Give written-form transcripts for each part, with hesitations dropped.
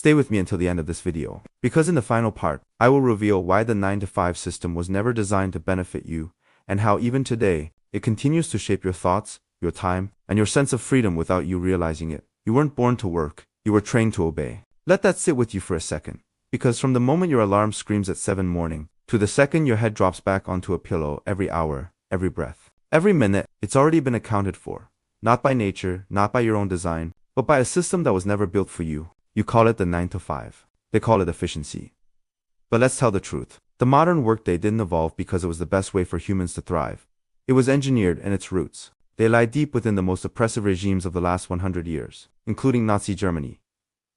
Stay with me until the end of this video, because in the final part, I will reveal why the 9-to-5 system was never designed to benefit you, and how even today, it continues to shape your thoughts, your time, and your sense of freedom without you realizing it. You weren't born to work, you were trained to obey. Let that sit with you for a second, because from the moment your alarm screams at 7 morning, to the second your head drops back onto a pillow, every hour, every breath, every minute, it's already been accounted for. Not by nature, not by your own design, but by a system that was never built for you. You call it the 9-to-5. They call it efficiency. But let's tell the truth. The modern workday didn't evolve because it was the best way for humans to thrive. It was engineered in its roots. They lie deep within the most oppressive regimes of the last 100 years, including Nazi Germany.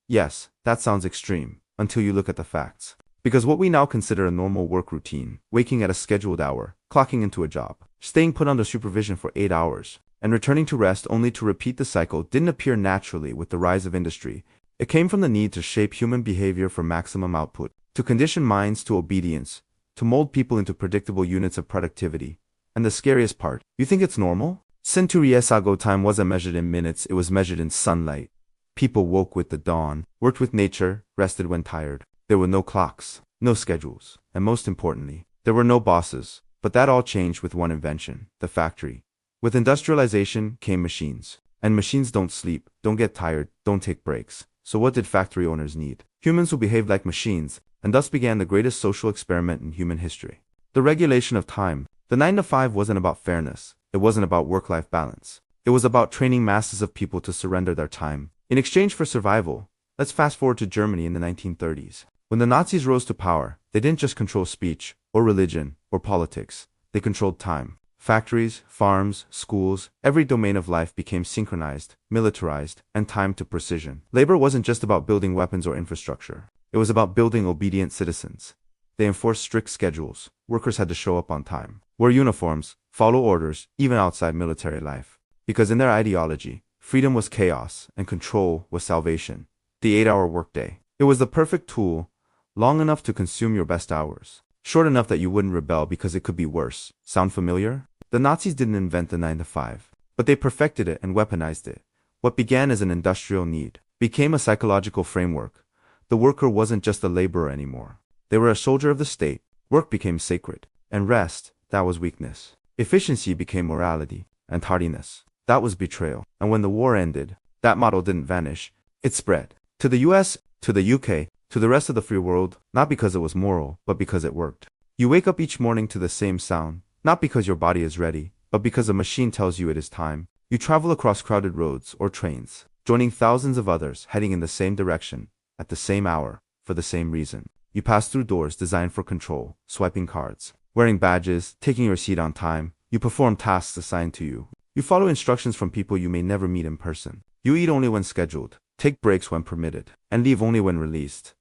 Yes, that sounds extreme, until you look at the facts. Because what we now consider a normal work routine, waking at a scheduled hour, clocking into a job, staying put under supervision for 8 hours, and returning to rest only to repeat the cycle didn't appear naturally with the rise of industry. It came from the need to shape human behavior for maximum output, to condition minds to obedience, to mold people into predictable units of productivity. And the scariest part, you think it's normal? Centuries ago, time wasn't measured in minutes, it was measured in sunlight. People woke with the dawn, worked with nature, rested when tired. There were no clocks, no schedules, and most importantly, there were no bosses. But that all changed with one invention, the factory. With industrialization came machines. And machines don't sleep, don't get tired, don't take breaks. So what did factory owners need? Humans who behaved like machines, and thus began the greatest social experiment in human history. The regulation of time. The 9-to-5 wasn't about fairness. It wasn't about work-life balance. It was about training masses of people to surrender their time in exchange for survival. Let's fast forward to Germany in the 1930s. When the Nazis rose to power, they didn't just control speech, or religion, or politics. They controlled time. Factories, farms, schools, every domain of life became synchronized, militarized, and timed to precision. Labor wasn't just about building weapons or infrastructure. It was about building obedient citizens. They enforced strict schedules. Workers had to show up on time, wear uniforms, follow orders, even outside military life. Because in their ideology, freedom was chaos and control was salvation. The 8-hour workday. It was the perfect tool, long enough to consume your best hours, short enough that you wouldn't rebel because it could be worse. Sound familiar? The Nazis didn't invent the 9-to-5, but they perfected it and weaponized it. What began as an industrial need became a psychological framework. The worker wasn't just a laborer anymore. They were a soldier of the state. Work became sacred, and rest, that was weakness. Efficiency became morality, and tardiness, that was betrayal. And when the war ended, that model didn't vanish. It spread to the US, to the UK, to the rest of the free world, not because it was moral, but because it worked. You wake up each morning to the same sound, not because your body is ready, but because a machine tells you it is time. You travel across crowded roads or trains, joining thousands of others heading in the same direction, at the same hour, for the same reason. You pass through doors designed for control, swiping cards, wearing badges, taking your seat on time. You perform tasks assigned to you. You follow instructions from people you may never meet in person. You eat only when scheduled, take breaks when permitted, and leave only when released.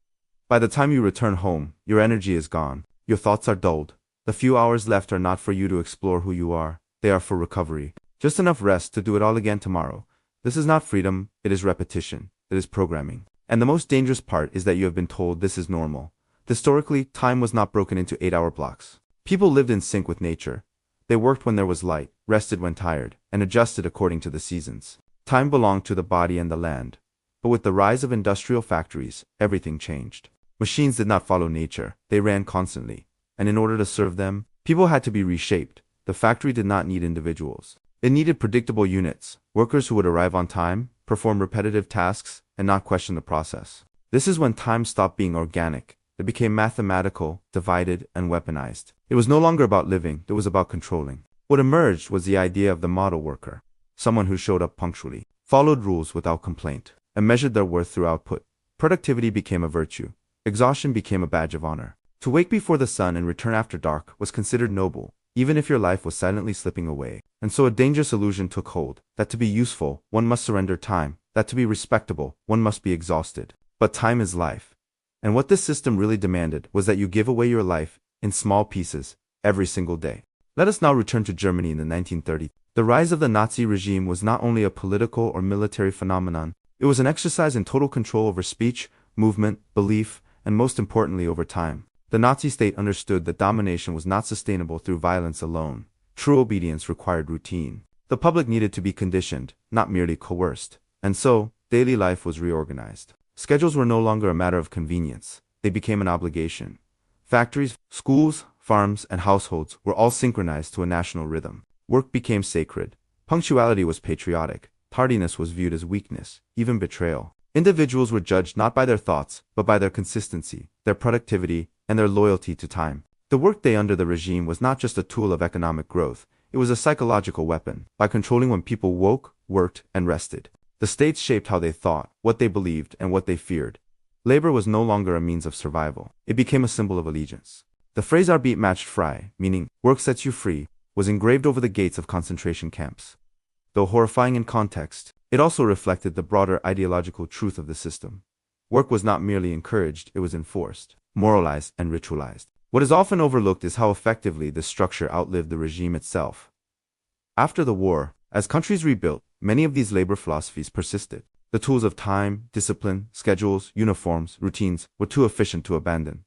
By the time you return home, your energy is gone. Your thoughts are dulled. The few hours left are not for you to explore who you are. They are for recovery. Just enough rest to do it all again tomorrow. This is not freedom, it is repetition. It is programming. And the most dangerous part is that you have been told this is normal. Historically, time was not broken into 8-hour blocks. People lived in sync with nature. They worked when there was light, rested when tired, and adjusted according to the seasons. Time belonged to the body and the land. But with the rise of industrial factories, everything changed. Machines did not follow nature. They ran constantly. And in order to serve them, people had to be reshaped. The factory did not need individuals. It needed predictable units, workers who would arrive on time, perform repetitive tasks, and not question the process. This is when time stopped being organic. It became mathematical, divided, and weaponized. It was no longer about living, it was about controlling. What emerged was the idea of the model worker, someone who showed up punctually, followed rules without complaint, and measured their worth through output. Productivity became a virtue. Exhaustion became a badge of honor. To wake before the sun and return after dark was considered noble, even if your life was silently slipping away. And so a dangerous illusion took hold, that to be useful, one must surrender time, that to be respectable, one must be exhausted. But time is life. And what this system really demanded was that you give away your life in small pieces, every single day. Let us now return to Germany in the 1930s. The rise of the Nazi regime was not only a political or military phenomenon, it was an exercise in total control over speech, movement, belief, and most importantly over time. The Nazi state understood that domination was not sustainable through violence alone. True obedience required routine. The public needed to be conditioned, not merely coerced. And so, daily life was reorganized. Schedules were no longer a matter of convenience. They became an obligation. Factories, schools, farms, and households were all synchronized to a national rhythm. Work became sacred. Punctuality was patriotic. Tardiness was viewed as weakness, even betrayal. Individuals were judged not by their thoughts, but by their consistency, their productivity, and their loyalty to time. The workday under the regime was not just a tool of economic growth, it was a psychological weapon. By controlling when people woke, worked, and rested, the states shaped how they thought, what they believed, and what they feared. Labor was no longer a means of survival. It became a symbol of allegiance. The phrase "Arbeit matched frei," meaning "work sets you free," was engraved over the gates of concentration camps. Though horrifying in context, it also reflected the broader ideological truth of the system. Work was not merely encouraged, it was enforced, moralized, and ritualized. What is often overlooked is how effectively this structure outlived the regime itself. After the war, as countries rebuilt, many of these labor philosophies persisted. The tools of time, discipline, schedules, uniforms, routines were too efficient to abandon.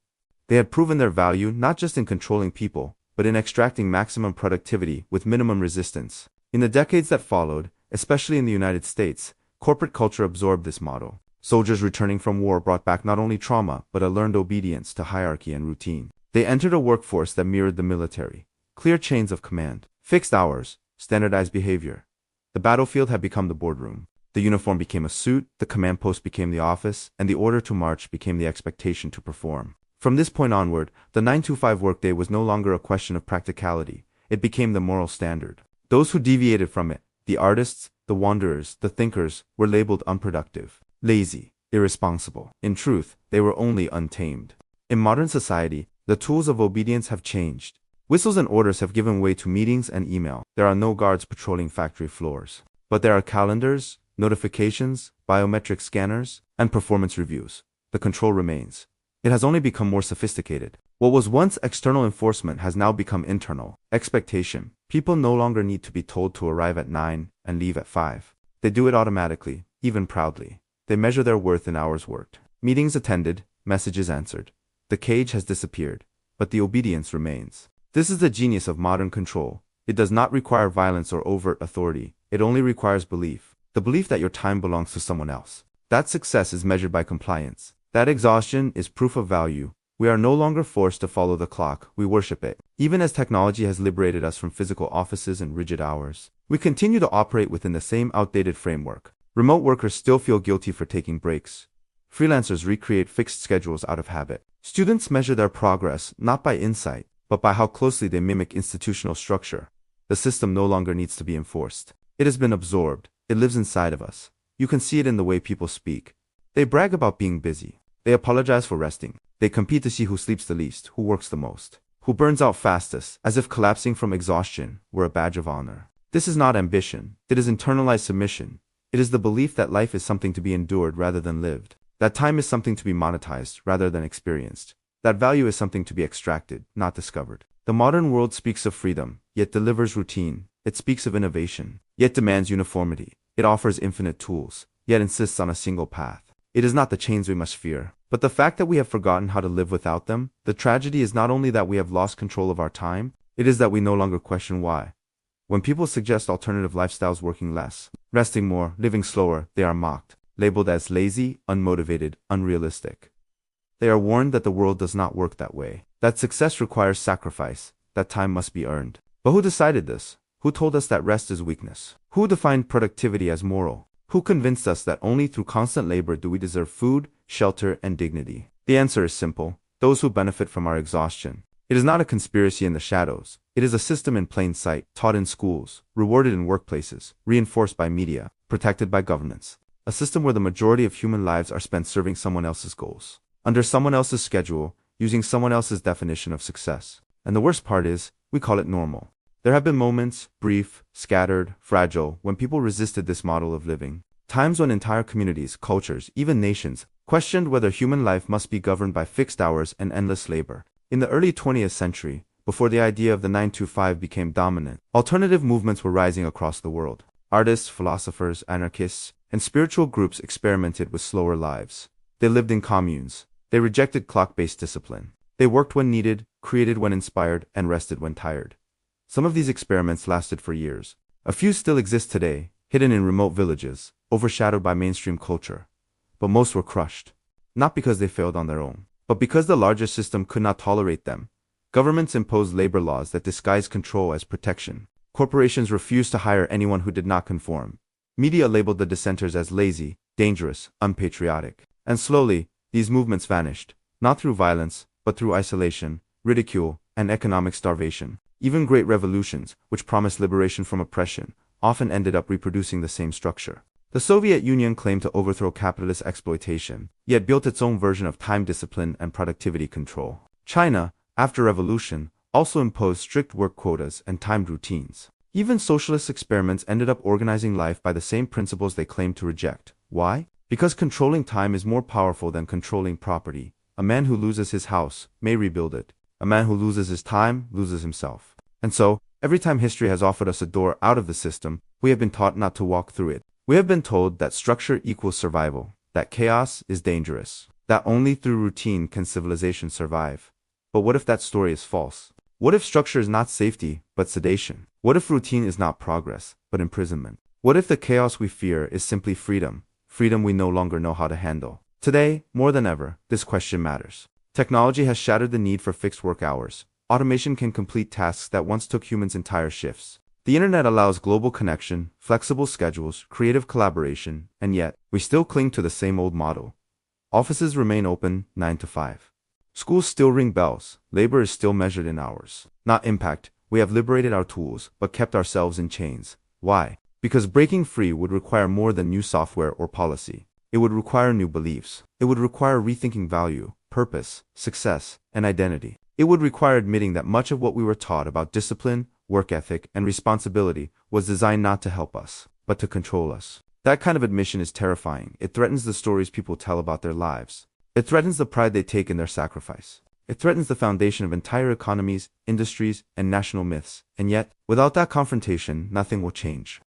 They had proven their value not just in controlling people, but in extracting maximum productivity with minimum resistance. In the decades that followed, especially in the United States, corporate culture absorbed this model. Soldiers returning from war brought back not only trauma, but a learned obedience to hierarchy and routine. They entered a workforce that mirrored the military. Clear chains of command, fixed hours, standardized behavior. The battlefield had become the boardroom. The uniform became a suit, the command post became the office, and the order to march became the expectation to perform. From this point onward, the 9-to-5 workday was no longer a question of practicality. It became the moral standard. Those who deviated from it, the artists, the wanderers, the thinkers, were labeled unproductive, lazy, irresponsible. In truth, they were only untamed. In modern society, the tools of obedience have changed. Whistles and orders have given way to meetings and email. There are no guards patrolling factory floors. But there are calendars, notifications, biometric scanners, and performance reviews. The control remains. It has only become more sophisticated. What was once external enforcement has now become internal expectation. People no longer need to be told to arrive at 9 and leave at 5. They do it automatically, even proudly. They measure their worth in hours worked. Meetings attended, messages answered. The cage has disappeared, but the obedience remains. This is the genius of modern control. It does not require violence or overt authority. It only requires belief. The belief that your time belongs to someone else. That success is measured by compliance. That exhaustion is proof of value. We are no longer forced to follow the clock, we worship it. Even as technology has liberated us from physical offices and rigid hours, we continue to operate within the same outdated framework. Remote workers still feel guilty for taking breaks. Freelancers recreate fixed schedules out of habit. Students measure their progress not by insight, but by how closely they mimic institutional structure. The system no longer needs to be enforced. It has been absorbed. It lives inside of us. You can see it in the way people speak. They brag about being busy. They apologize for resting. They compete to see who sleeps the least, who works the most, who burns out fastest, as if collapsing from exhaustion were a badge of honor. This is not ambition. It is internalized submission. It is the belief that life is something to be endured rather than lived. That time is something to be monetized rather than experienced. That value is something to be extracted, not discovered. The modern world speaks of freedom, yet delivers routine. It speaks of innovation, yet demands uniformity. It offers infinite tools, yet insists on a single path. It is not the chains we must fear, but the fact that we have forgotten how to live without them. The tragedy is not only that we have lost control of our time, it is that we no longer question why. When people suggest alternative lifestyles, working less, resting more, living slower, they are mocked, labeled as lazy, unmotivated, unrealistic. They are warned that the world does not work that way, that success requires sacrifice, that time must be earned. But who decided this? Who told us that rest is weakness? Who defined productivity as moral? Who convinced us that only through constant labor do we deserve food, shelter, and dignity? The answer is simple: those who benefit from our exhaustion. It is not a conspiracy in the shadows. It is a system in plain sight, taught in schools, rewarded in workplaces, reinforced by media, protected by governments. A system where the majority of human lives are spent serving someone else's goals, under someone else's schedule, using someone else's definition of success. And the worst part is, we call it normal. There have been moments, brief, scattered, fragile, when people resisted this model of living. Times when entire communities, cultures, even nations, questioned whether human life must be governed by fixed hours and endless labor. In the early 20th century, before the idea of the 9-to-5 became dominant, alternative movements were rising across the world. Artists, philosophers, anarchists, and spiritual groups experimented with slower lives. They lived in communes. They rejected clock-based discipline. They worked when needed, created when inspired, and rested when tired. Some of these experiments lasted for years. A few still exist today, hidden in remote villages, overshadowed by mainstream culture. but most were crushed. Not because they failed on their own, but because the larger system could not tolerate them. Governments imposed labor laws that disguised control as protection. Corporations refused to hire anyone who did not conform. Media labeled the dissenters as lazy, dangerous, unpatriotic. And slowly, these movements vanished, not through violence, but through isolation, ridicule, and economic starvation. Even great revolutions, which promised liberation from oppression, often ended up reproducing the same structure. The Soviet Union claimed to overthrow capitalist exploitation, yet built its own version of time discipline and productivity control. China, after revolution, also imposed strict work quotas and timed routines. Even socialist experiments ended up organizing life by the same principles they claimed to reject. Why? Because controlling time is more powerful than controlling property. A man who loses his house may rebuild it. A man who loses his time loses himself. And so, every time history has offered us a door out of the system, we have been taught not to walk through it. We have been told that structure equals survival, that chaos is dangerous, that only through routine can civilization survive. But what if that story is false? What if structure is not safety, but sedation? What if routine is not progress, but imprisonment? What if the chaos we fear is simply freedom, freedom we no longer know how to handle? Today, more than ever, this question matters. Technology has shattered the need for fixed work hours. Automation can complete tasks that once took humans entire shifts. The internet allows global connection, flexible schedules, creative collaboration, and yet, we still cling to the same old model. Offices remain open 9 to 5. Schools still ring bells. Labor is still measured in hours, not impact. We have liberated our tools, but kept ourselves in chains. Why? Because breaking free would require more than new software or policy. It would require new beliefs. It would require rethinking value, purpose, success, and identity. It would require admitting that much of what we were taught about discipline, work ethic, and responsibility was designed not to help us, but to control us. That kind of admission is terrifying. It threatens the stories people tell about their lives. It threatens the pride they take in their sacrifice. It threatens the foundation of entire economies, industries, and national myths. And yet, without that confrontation, nothing will change.